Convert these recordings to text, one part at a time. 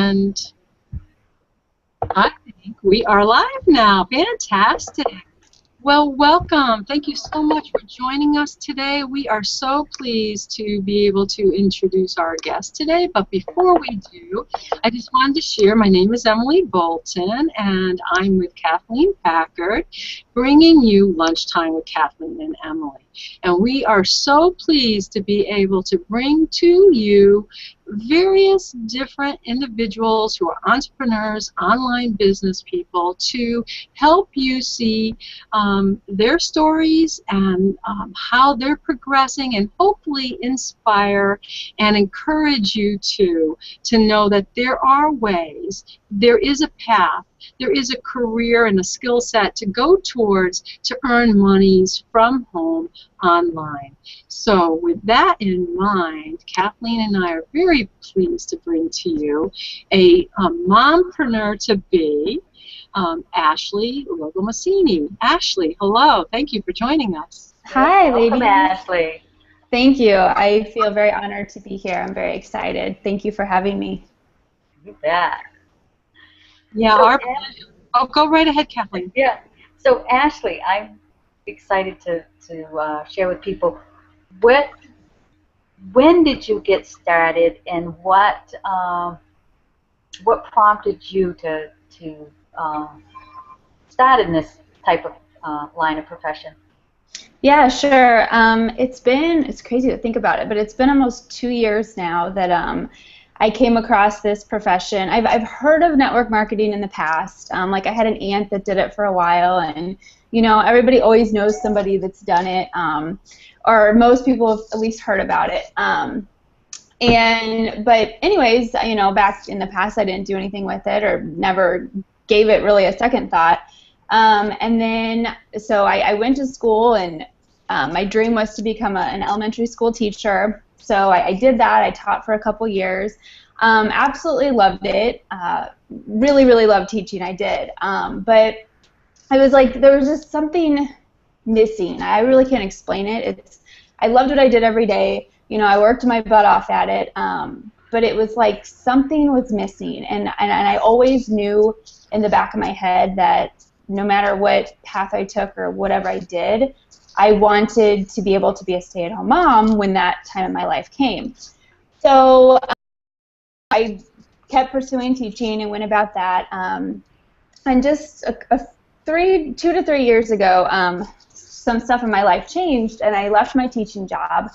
And I think we are live now. Fantastic. Well, welcome. Thank you so much for joining us today. We are so pleased to be able to introduce our guest today. But before we do, I just wanted to share, my name is Emily Bolton, and I'm with Kathleen Packard, bringing you Lunchtime with Kathleen and Emily. And we are so pleased to be able to bring to you various different individuals who are entrepreneurs, online business people, to help you see their stories and how they're progressing, and hopefully inspire and encourage you to know that there are ways, there is a path, there is a career and a skill set to go towards to earn monies from home online. So with that in mind, Kathleen and I are very pleased to bring to you a mompreneur-to-be, Ashley Logomasini. Ashley, hello. Thank you for joining us. Hi, ladies. Welcome, Ashley. Thank you. I feel very honored to be here. I'm very excited. Thank you for having me. You bet. Yeah, our pleasure. Oh, go right ahead, Kathleen. Yeah. So, Ashley, I'm excited to share with people when did you get started, and what prompted you to start in this type of line of profession? Yeah, sure. It's crazy to think about it, but it's been almost 2 years now that I came across this profession. I've heard of network marketing in the past. Like I had an aunt that did it for a while, and you know, everybody always knows somebody that's done it, or most people have at least heard about it. But anyways, you know, back in the past, I didn't do anything with it, or never gave it really a second thought. And then, so I went to school, and my dream was to become an elementary school teacher. So I did that. I taught for a couple years. Absolutely loved it. Really, really loved teaching. I did. But I was like, there was just something missing. I really can't explain it. I loved what I did every day. You know, I worked my butt off at it. But it was like something was missing. And I always knew in the back of my head that no matter what path I took or whatever I did, I wanted to be able to be a stay-at-home mom when that time in my life came. So I kept pursuing teaching and went about that. And just 2 to 3 years ago, some stuff in my life changed, and I left my teaching job.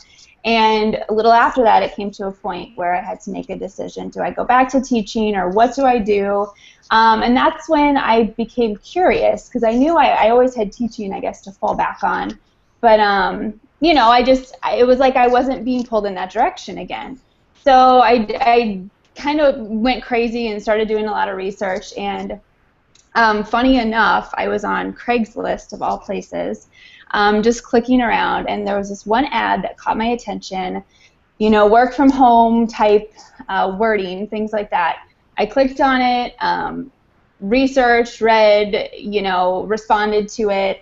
And a little after that, it came to a point where I had to make a decision. Do I go back to teaching, or what do I do? And that's when I became curious, because I knew I always had teaching, I guess, to fall back on. But, you know, it was like I wasn't being pulled in that direction again. So I kind of went crazy and started doing a lot of research. And funny enough, I was on Craigslist, of all places, just clicking around, and there was this one ad that caught my attention, you know, work from home type wording, things like that. I clicked on it, researched, read, you know, responded to it,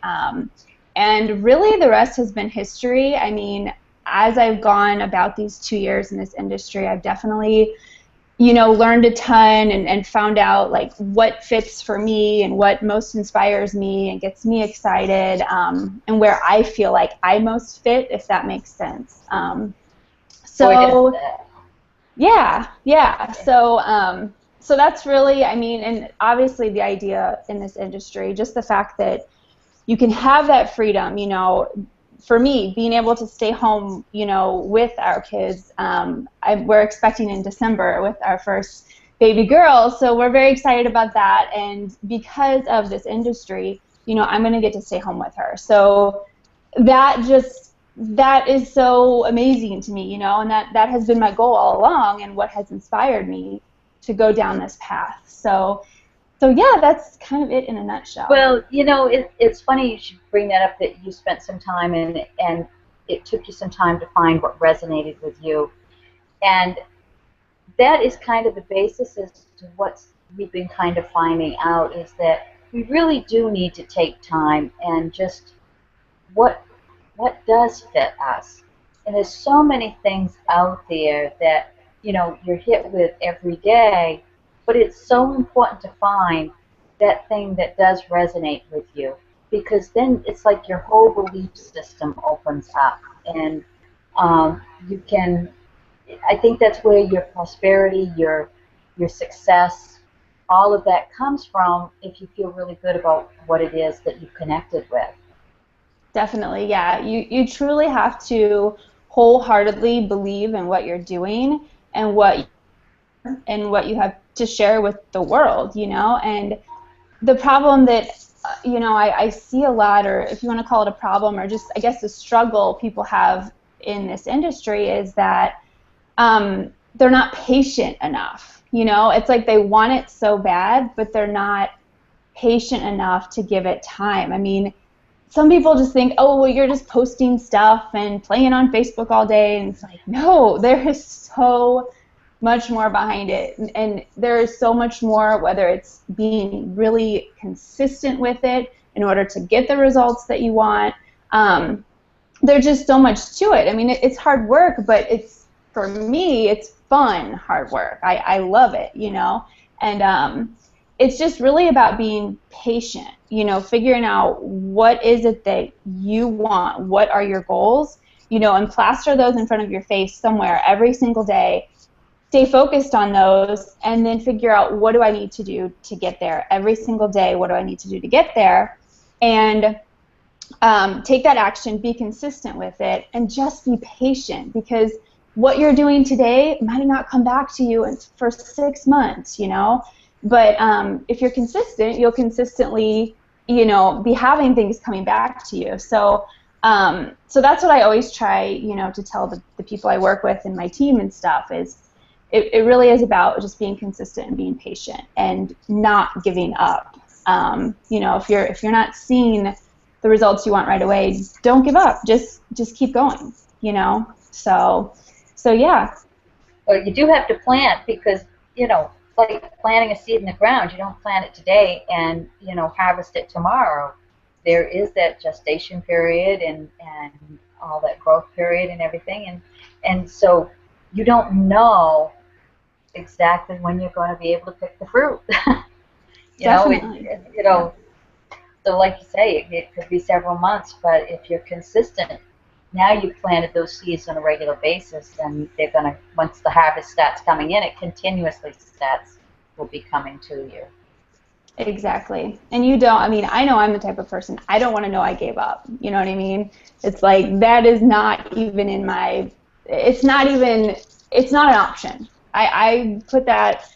and really the rest has been history. I mean, as I've gone about these 2 years in this industry, I've definitely, you know, learned a ton and found out like what fits for me and what most inspires me and gets me excited, and where I feel like I most fit, if that makes sense. So yeah. So that's really, I mean, and obviously the idea in this industry, just the fact that you can have that freedom, you know. For me, being able to stay home, you know, with our kids, we're expecting in December with our first baby girl, so we're very excited about that. And because of this industry, you know, I'm going to get to stay home with her. So that is so amazing to me, you know, and that has been my goal all along, and what has inspired me to go down this path. So yeah, that's kind of it in a nutshell. Well, you know, it's funny you should bring that up, that you spent some time and it took you some time to find what resonated with you. And that is kind of the basis as to what we've been kind of finding out, is that we really do need to take time and just what does fit us. And there's so many things out there that, you know, you're hit with every day, But it's so important to find that thing that does resonate with you, because then it's like your whole belief system opens up, and you can. I think that's where your prosperity, your success, all of that comes from if you feel really good about what it is that you've connected with. Definitely, yeah. You truly have to wholeheartedly believe in what you're doing and what you have to share with the world, you know. And the problem that you know, I see a lot, or if you want to call it a problem, or just I guess the struggle people have in this industry is that they're not patient enough. You know, it's like they want it so bad, but they're not patient enough to give it time. I mean, some people just think, oh, well, you're just posting stuff and playing on Facebook all day, and it's like, no, there is so much more behind it, and there is so much more, whether it's being really consistent with it in order to get the results that you want. There's just so much to it. I mean, it's hard work, but for me, it's fun hard work. I love it, you know, and it's just really about being patient, you know, figuring out what is it that you want, what are your goals, you know, and plaster those in front of your face somewhere every single day. Stay focused on those, and then figure out, what do I need to do to get there every single day? What do I need to do to get there? And take that action, be consistent with it, and just be patient, because what you're doing today might not come back to you for 6 months, you know. But if you're consistent, you'll consistently, you know, be having things coming back to you. So so that's what I always try, you know, to tell the people I work with and my team and stuff is, it really is about just being consistent and being patient and not giving up. You know, if you're not seeing the results you want right away, don't give up. Just keep going. You know. So yeah. Well, you do have to plant, because, you know, like planting a seed in the ground. You don't plant it today and, you know, harvest it tomorrow. There is that gestation period and all that growth period and everything, and so you don't know exactly when you're going to be able to pick the fruit. Definitely. You know, so like you say, it could be several months, but if you're consistent, now you've planted those seeds on a regular basis, then they're going to, once the harvest starts coming in, it continuously will be coming to you. Exactly. And you don't, I mean, I know I'm the type of person, I don't want to know I gave up. You know what I mean? It's like, that is not even in my, it's not an option. I put that,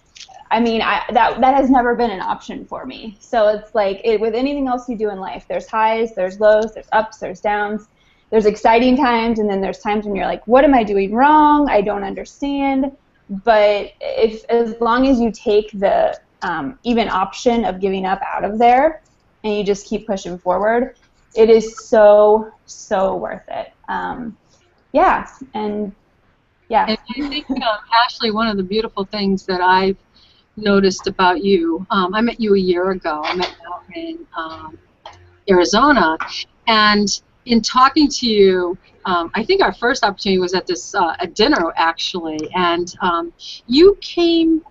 I mean, that has never been an option for me. So it's like, with anything else you do in life, there's highs, there's lows, there's ups, there's downs, there's exciting times, and then there's times when you're like, what am I doing wrong? I don't understand. But as long as you take the even option of giving up out of there, and you just keep pushing forward, it is so worth it. Yeah, and yeah. And I think, Ashley, one of the beautiful things that I've noticed about you, I met you a year ago. I met you out in Arizona, and in talking to you, I think our first opportunity was at this a dinner, actually, and you came.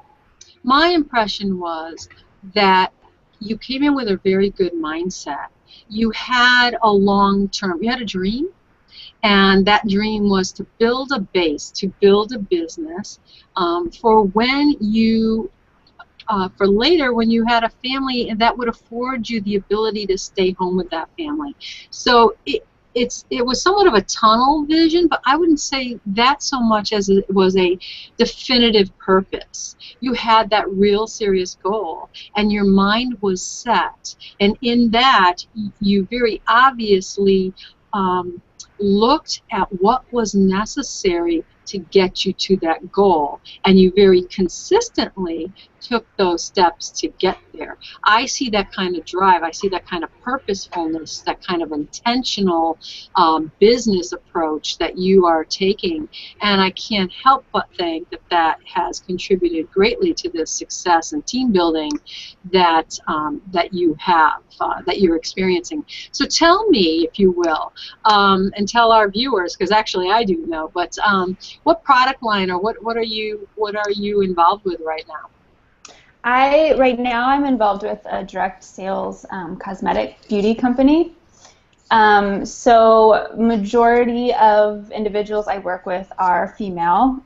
My impression was that you came in with a very good mindset. You had a long-term, you had a dream, and that dream was to build a base, to build a business for when you, for later when you had a family, and that would afford you the ability to stay home with that family. So it was somewhat of a tunnel vision, but I wouldn't say that so much as it was a definitive purpose. You had that real serious goal, and your mind was set. And in that, you very obviously looked at what was necessary to get you to that goal, and you very consistently took those steps to get there. I see that kind of drive, I see that kind of purposefulness, that kind of intentional business approach that you are taking, and I can't help but think that that has contributed greatly to the success and team building that that you have, that you're experiencing. So tell me, if you will, and tell our viewers, because actually I do know, but what product line or what are you involved with right now? Right now I'm involved with a direct sales cosmetic beauty company. So majority of individuals I work with are female,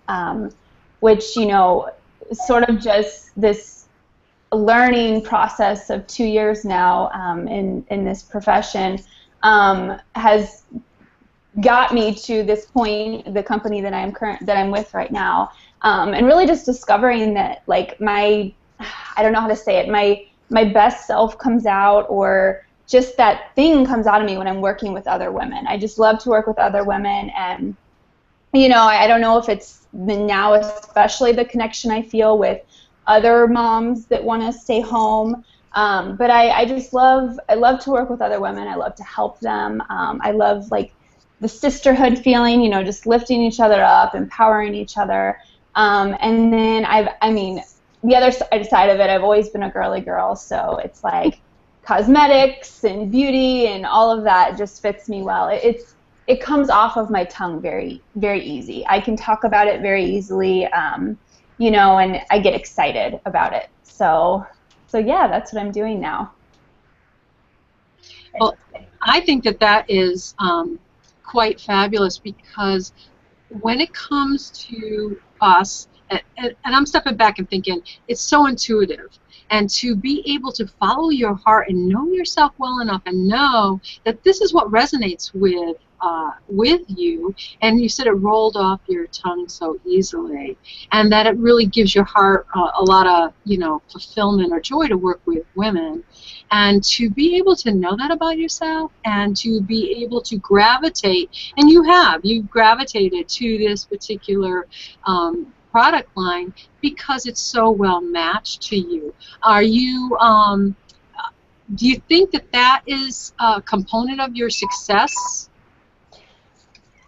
which, you know, sort of just this learning process of 2 years now in this profession has got me to this point, the company that I'm with right now, and really just discovering that, like, I don't know how to say it, my best self comes out, or just that thing comes out of me when I'm working with other women. I just love to work with other women, and you know, I don't know if it's now especially the connection I feel with other moms that want to stay home. But I just I love to work with other women. I love to help them. I love, like, the sisterhood feeling, you know, just lifting each other up, empowering each other. And then I mean, the other side of it, I've always been a girly girl, so it's like cosmetics and beauty and all of that just fits me well. It comes off of my tongue very, very easy. I can talk about it very easily, you know, and I get excited about it. So yeah, that's what I'm doing now. Well, I think that that is quite fabulous, because when it comes to us, and I'm stepping back and thinking, it's so intuitive. And to be able to follow your heart and know yourself well enough and know that this is what resonates with you, and you said it rolled off your tongue so easily, and that it really gives your heart a lot of, you know, fulfillment or joy to work with women. And to be able to know that about yourself, and to be able to gravitate, and you've gravitated to this particular product line because it's so well matched to you. Are you, do you think that that is a component of your success?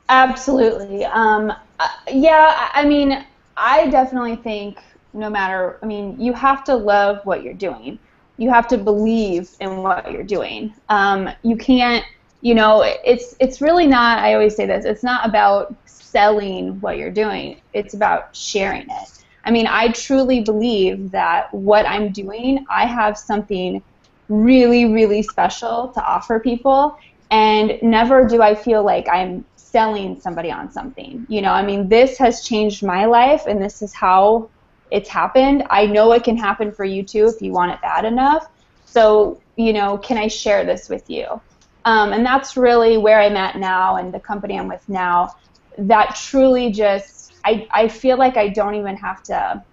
Absolutely. Yeah, I mean, I definitely think no matter, I mean, you have to love what you're doing. You have to believe in what you're doing. You can't, you know, it's really not, I always say this, it's not about selling what you're doing. It's about sharing it. I mean, I truly believe that what I'm doing, I have something really, really special to offer people, and never do I feel like I'm selling somebody on something. You know, I mean, this has changed my life, and this is how it's happened. I know it can happen for you too if you want it bad enough. So, you know, can I share this with you? And that's really where I'm at now, and the company I'm with now. That truly just, I feel like I don't even have to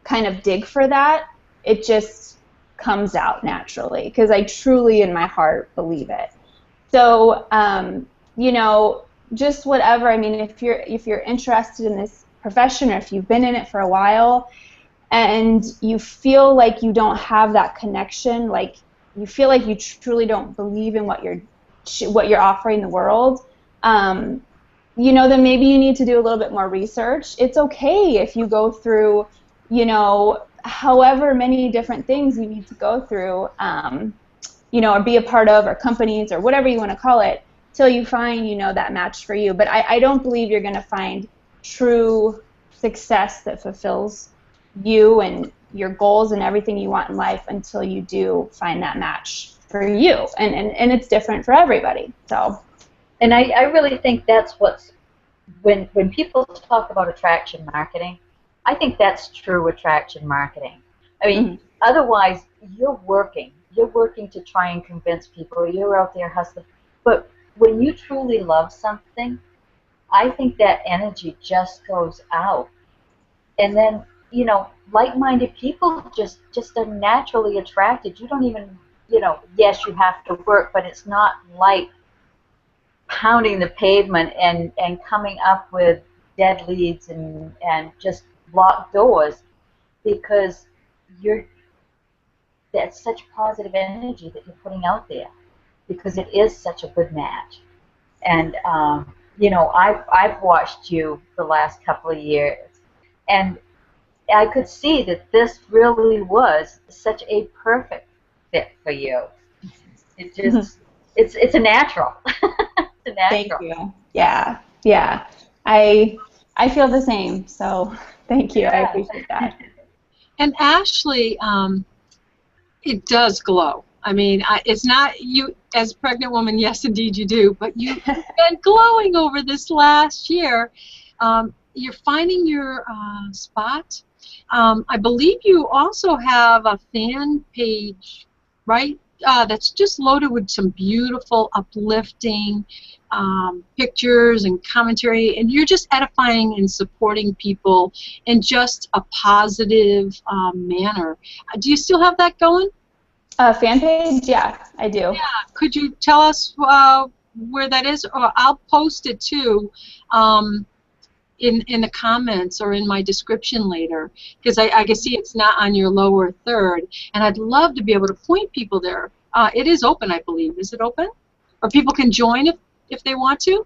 kind of dig for that. It just comes out naturally because I truly in my heart believe it. So, you know, just whatever. I mean, if you're interested in this profession, or if you've been in it for a while and you feel like you don't have that connection, like you feel like you truly don't believe in what you're offering the world, you know, then maybe you need to do a little bit more research. It's okay if you go through, you know, however many different things you need to go through, you know, or be a part of, or companies, or whatever you want to call it, till you find, you know, that match for you. But I don't believe you're going to find true success that fulfills you and your goals and everything you want in life until you do find that match for you. And it's different for everybody. So. And I really think that's what's, when people talk about attraction marketing, I think that's true attraction marketing. I mean, otherwise you're working to try and convince people, you're out there hustling. But when you truly love something, I think that energy just goes out. And then, you know, like-minded people just are naturally attracted. You don't even, you know, yes, you have to work, but it's not like pounding the pavement and coming up with dead leads and just locked doors, because that's such positive energy that you're putting out there, because it is such a good match. And you know, I've watched you the last couple of years, and I could see that this really was such a perfect fit for you. It just it's a natural. It's a natural. Thank you. Yeah, yeah. I feel the same. So thank you. Yeah. I appreciate that. And Ashley, it does glow. I mean, it's not you as a pregnant woman. Yes, indeed you do. But you've been glowing over this last year. You're finding your spot. I believe you also have a fan page, right? That's just loaded with some beautiful, uplifting pictures and commentary, and you're just edifying and supporting people in just a positive manner. Do you still have that going? Fan page? Yeah, I do. Yeah. Could you tell us where that is? Or I'll post it too. In the comments or in my description later, because I can see it's not on your lower third, and I'd love to be able to point people there. It is open, I believe. Is it open? Or people can join if they want to?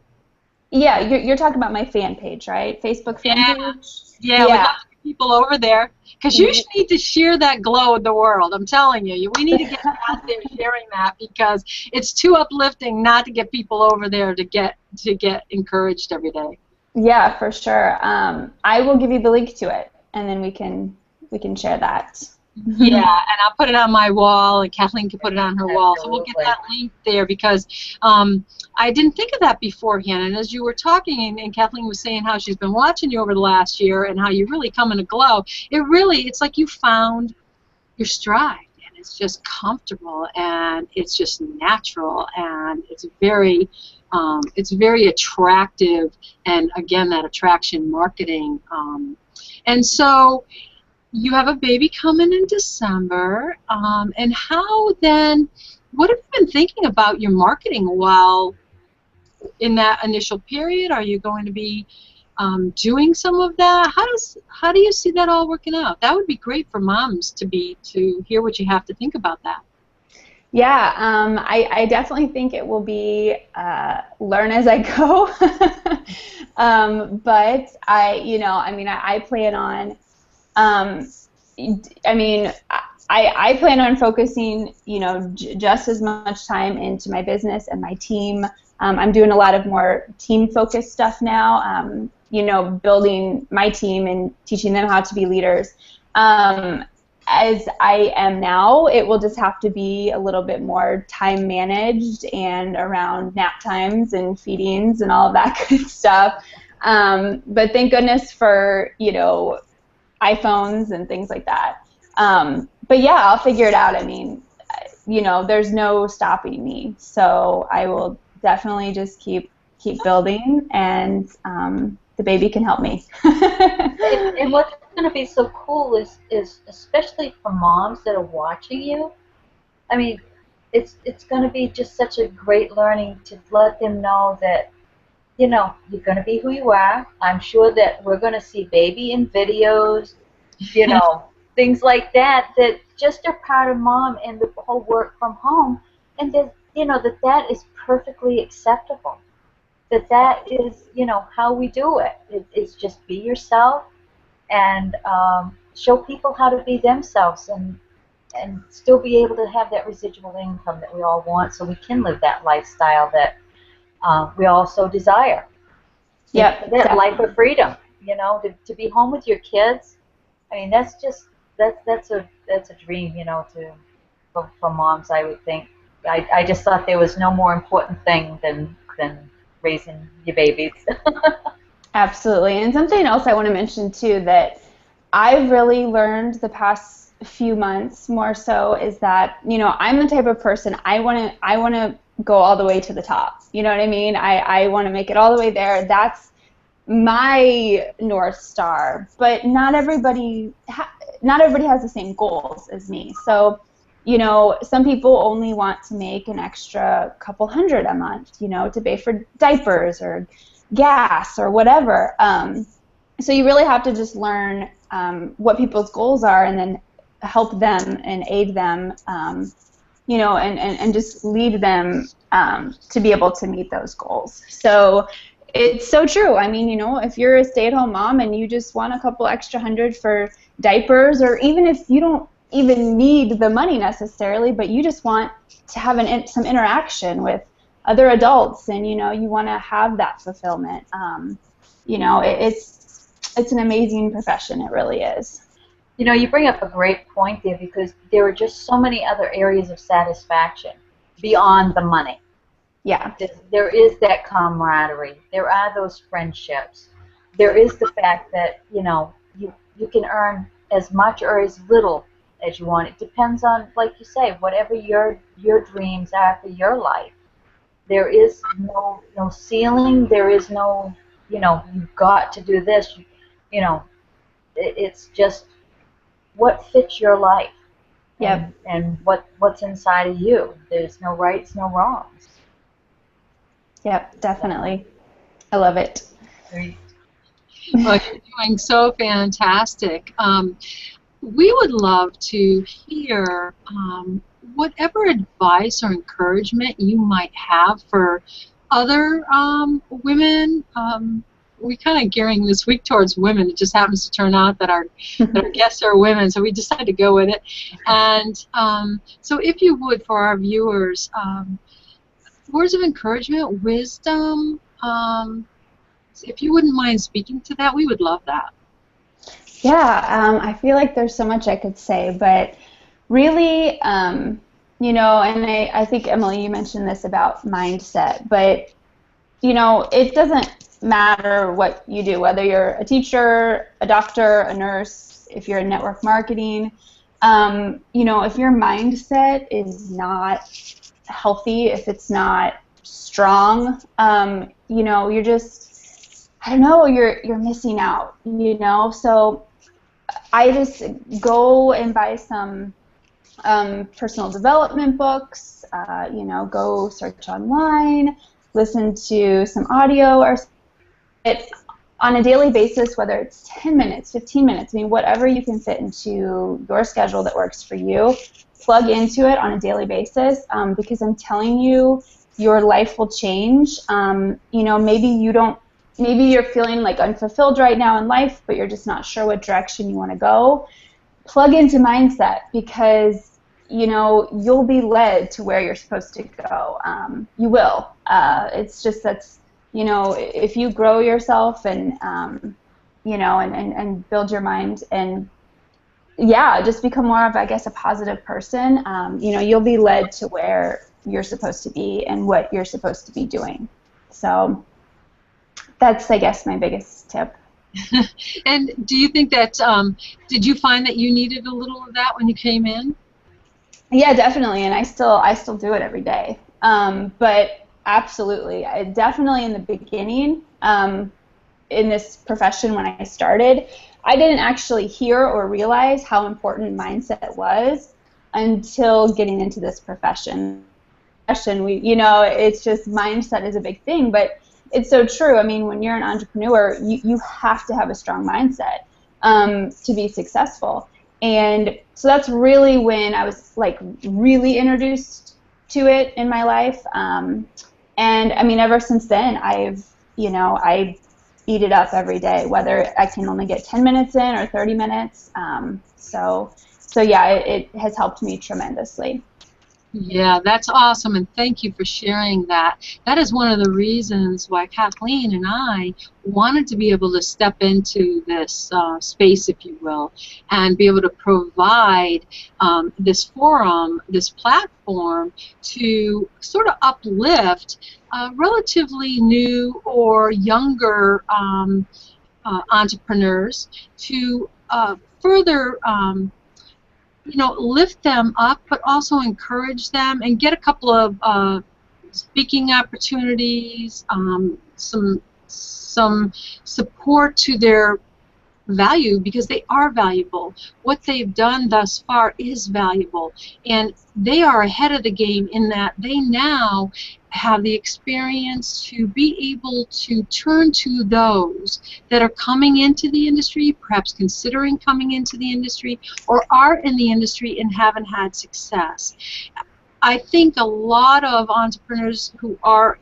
Yeah, you're talking about my fan page, right? Facebook fan page? Yeah, we'd love to get people over there, because you need to share that glow with the world. I'm telling you, we need to get out there sharing that, because it's too uplifting not to get people over there to get encouraged every day. Yeah, for sure. I will give you the link to it, and then we can share that. Yeah, and I'll put it on my wall, and Kathleen can put it on her wall. So we'll get that link there, because I didn't think of that beforehand. And as you were talking, and Kathleen was saying how she's been watching you over the last year and how you really come in a glow, it's like you found your stride, and it's just comfortable, and it's just natural, and it's very attractive, and again, that attraction marketing. And so you have a baby coming in December, and how then, what have you been thinking about your marketing while in that initial period? Are you going to be doing some of that? How do you see that all working out? That would be great for moms to hear what you have to think about that. Yeah, I definitely think it will be learn as I go. But I plan on. I plan on focusing, just as much time into my business and my team. I'm doing a lot of more team-focused stuff now. Building my team and teaching them how to be leaders. As I am now, it will just have to be a little bit more time managed and around nap times and feedings and all of that good stuff. But thank goodness for, iPhones and things like that. But yeah, I'll figure it out. I mean, there's no stopping me. So I will definitely just keep building, and the baby can help me. And what's going to be so cool is especially for moms that are watching you. I mean, it's going to be just such a great learning to let them know that, you're going to be who you are. I'm sure that we're going to see baby in videos, things like that just are part of mom and the whole work from home, and that, that is perfectly acceptable. That is, how we do it. It's just be yourself and show people how to be themselves, and still be able to have that residual income that we all want, so we can live that lifestyle that we also desire. Yep, that life of freedom, to be home with your kids. I mean, that's a dream, for moms, I would think. I just thought there was no more important thing than raising your babies. Absolutely. And something else I want to mention too that I've really learned the past few months more so is that, I'm the type of person I want to go all the way to the top. You know what I mean? I want to make it all the way there. That's my North Star. But not everybody has the same goals as me. So, some people only want to make an extra couple hundred a month, to pay for diapers or gas or whatever. So you really have to just learn what people's goals are, and then help them and aid them, and just lead them to be able to meet those goals. So it's so true. I mean, if you're a stay-at-home mom and you just want a couple extra hundred for diapers, or even if you don't even need the money necessarily, but you just want to have some interaction with other adults, and you want to have that fulfillment. It's an amazing profession. It really is. You know, you bring up a great point there because there are just so many other areas of satisfaction beyond the money. Yeah. There is that camaraderie. There are those friendships. There is the fact that, you know, you can earn as much or as little as you want. It depends on, like you say, whatever your dreams are for your life. There is no ceiling. There is no, you know, you've got to do this. You know, it's just what fits your life Yep. and what's inside of you. There's no rights, no wrongs. Yep, definitely. I love it. Great. Well, you're doing so fantastic. We would love to hear whatever advice or encouragement you might have for other women. We kind of gearing this week towards women. It just happens to turn out that our guests are women, so we decided to go with it. And so if you would, for our viewers, words of encouragement, wisdom, if you wouldn't mind speaking to that, we would love that. Yeah, I feel like there's so much I could say, but really, you know, and I think, Emily, you mentioned this about mindset, but, you know, it doesn't matter what you do, whether you're a teacher, a doctor, a nurse, if you're in network marketing, you know, if your mindset is not healthy, if it's not strong, you know, you're just, I don't know, you're missing out, you know. So I just go and buy some personal development books, you know, go search online, listen to some audio or it on a daily basis, whether it's 10 minutes, 15 minutes, I mean, whatever you can fit into your schedule that works for you, plug into it on a daily basis, because I'm telling you, your life will change. You know, maybe you're feeling like unfulfilled right now in life, but you're just not sure what direction you want to go. Plug into mindset because, you know, you'll be led to where you're supposed to go. You will. It's just that's, you know, if you grow yourself and, you know, and build your mind and, yeah, just become more of, I guess, a positive person, you know, you'll be led to where you're supposed to be and what you're supposed to be doing. So that's, I guess, my biggest tip. And do you think that, did you find that you needed a little of that when you came in? Yeah, definitely, and I still do it every day. But absolutely, definitely in the beginning, in this profession when I started, I didn't actually hear or realize how important mindset was until getting into this profession. You know, it's just mindset is a big thing, but it's so true. I mean, when you're an entrepreneur, you have to have a strong mindset to be successful. And so that's really when I was like really introduced to it in my life. And I mean, ever since then, I've, you know, I eat it up every day, whether I can only get 10 minutes in or 30 minutes. So yeah, it has helped me tremendously. Yeah, that's awesome, and thank you for sharing that. That is one of the reasons why Kathleen and I wanted to be able to step into this space, if you will, and be able to provide this forum, this platform to sort of uplift relatively new or younger entrepreneurs to further you know, lift them up, but also encourage them and get a couple of speaking opportunities, some support to their value, because they are valuable. What they've done thus far is valuable, and they are ahead of the game in that they now have the experience to be able to turn to those that are coming into the industry, perhaps considering coming into the industry, or are in the industry and haven't had success. I think a lot of entrepreneurs who are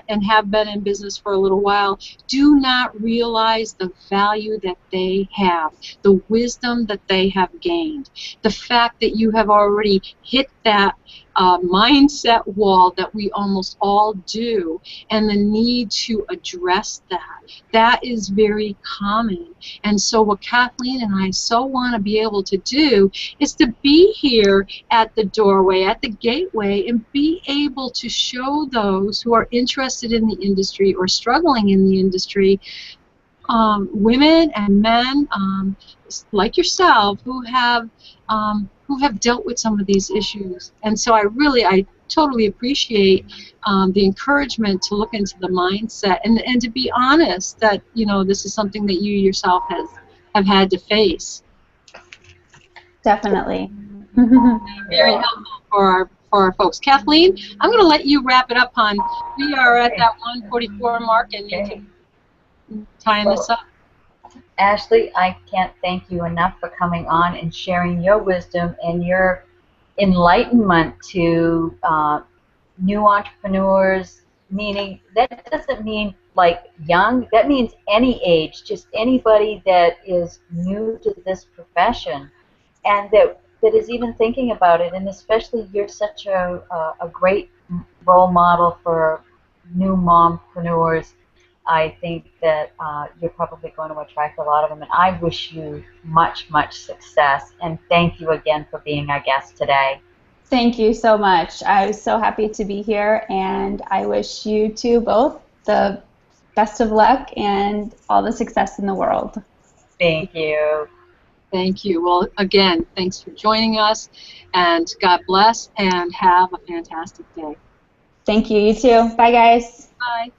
and have been in business for a little while do not realize the value that they have, the wisdom that they have gained, the fact that you have already hit that mindset wall that we almost all do, and the need to address that. That is very common. And so what Kathleen and I so want to be able to do is to be here at the doorway, at the gateway, and be able to show those who are interested in the industry or struggling in the industry, women and men like yourself who have dealt with some of these issues. And so I totally appreciate the encouragement to look into the mindset and to be honest that, you know, this is something that you yourself have had to face. Definitely. Very helpful for our folks. Kathleen, I'm going to let you wrap it up, hon. We are at that 1:44 mark and need to tying this up. Ashley, I can't thank you enough for coming on and sharing your wisdom and your enlightenment to new entrepreneurs, meaning that doesn't mean like young, that means any age, just anybody that is new to this profession and that is even thinking about it, and especially you're such a great role model for new mompreneurs. I think that you're probably going to attract a lot of them, and I wish you much, much success, and thank you again for being our guest today. Thank you so much. I was so happy to be here, and I wish you two both the best of luck and all the success in the world. Thank you. Thank you. Well, again, thanks for joining us, and God bless, and have a fantastic day. Thank you. You too. Bye, guys. Bye.